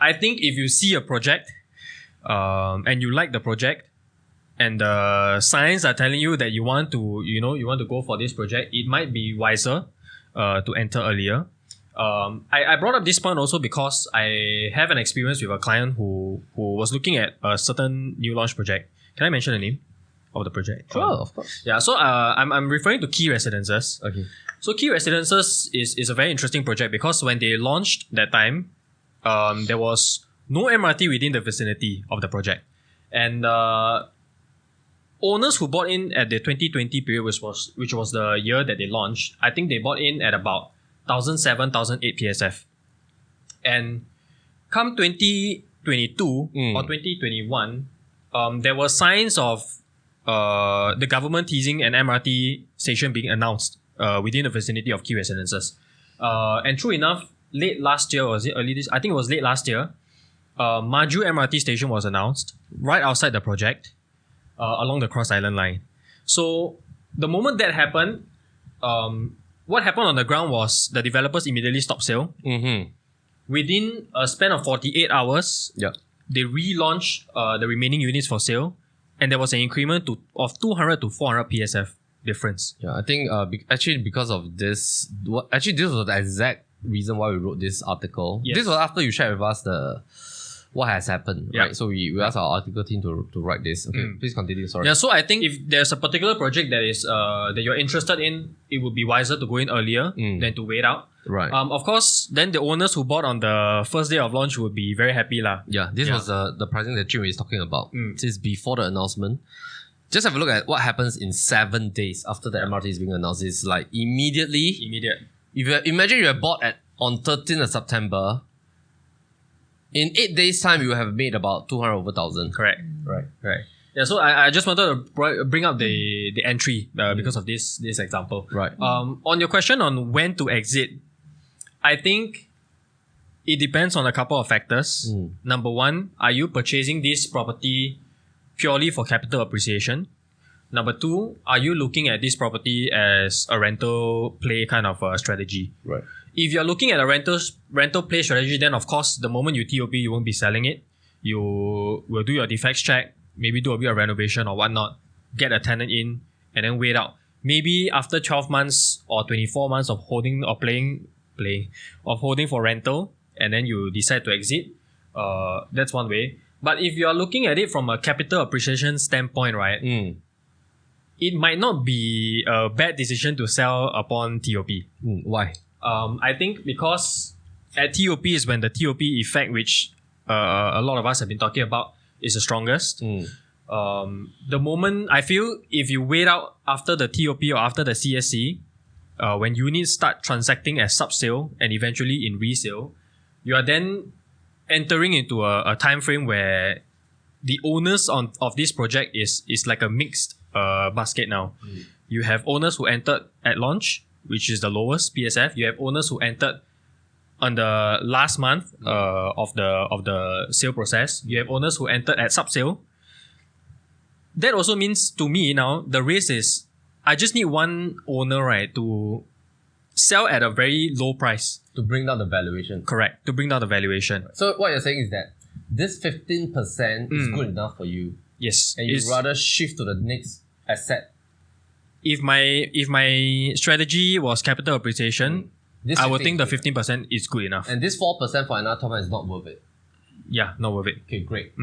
I think if you see a project and you like the project and the signs are telling you that you want to go for this project, it might be wiser to enter earlier. I brought up this point also because I have an experience with a client who was looking at a certain new launch project. Can I mention the name of the project? Sure, of course. Yeah, so I'm referring to Key Residences. Okay. So Key Residences is a very interesting project because when they launched that time, there was no MRT within the vicinity of the project. And owners who bought in at the 2020 period, which was the year that they launched, I think they bought in at about 1,007, 1,008 PSF. And come 2022 or 2021, there were signs of the government teasing an MRT station being announced within the vicinity of Key Residences. And true enough, late last year, or was it early this? I think it was late last year, Maju MRT station was announced right outside the project along the Cross Island line. So the moment that happened, what happened on the ground was the developers immediately stopped sale. Mm-hmm. Within a span of 48 hours, they relaunched the remaining units for sale, and there was an increment of 200 to 400 PSF difference. Yeah, I think because of this, this was the exact reason why we wrote this article. Yes. This was after you shared with us what has happened, right? So we asked our article team to write this. Okay, please continue. Sorry. Yeah, so I think if there's a particular project that is that you're interested in, it would be wiser to go in earlier than to wait out. Right. Of course, then the owners who bought on the first day of launch would be very happy lah. Yeah, this was the pricing that Jim is talking about. This is before the announcement. Just have a look at what happens in 7 days after the MRT is being announced. It's like immediate. If you imagine you have bought on 13th of September, in 8 days' time, you have made about 200 over 1,000. Correct. Right. Yeah, so I just wanted to bring up the entry because of this example. Right. On your question on when to exit, I think it depends on a couple of factors. Number one, are you purchasing this property purely for capital appreciation? Number two, are you looking at this property as a rental play kind of a strategy? Right. If you're looking at a rental play strategy, then of course, the moment you TOP, you won't be selling it. You will do your defects check, maybe do a bit of renovation or whatnot, get a tenant in, and then wait out. Maybe after 12 months or 24 months of holding or holding for rental, and then you decide to exit. That's one way. But if you're looking at it from a capital appreciation standpoint, right, it might not be a bad decision to sell upon TOP. Why? I think because at TOP is when the TOP effect, which a lot of us have been talking about, is the strongest. The moment, I feel, if you wait out after the TOP or after the CSC, when units start transacting as sub-sale and eventually in resale, you are then entering into a time frame where the owners of this project is like a mixed basket now. You have owners who entered at launch, which is the lowest PSF. You have owners who entered on the last month of the sale process. You have owners who entered at sub-sale. That also means to me now, the race is, I just need one owner, right, to sell at a very low price. To bring down the valuation. Correct, to bring down the valuation. So what you're saying is that this 15% is good enough for you. Yes. And you'd rather shift to the next asset. If my strategy was capital appreciation, I would think the 15% is good enough. And this 4% for another 12 months is not worth it. Yeah, not worth it. Okay, great.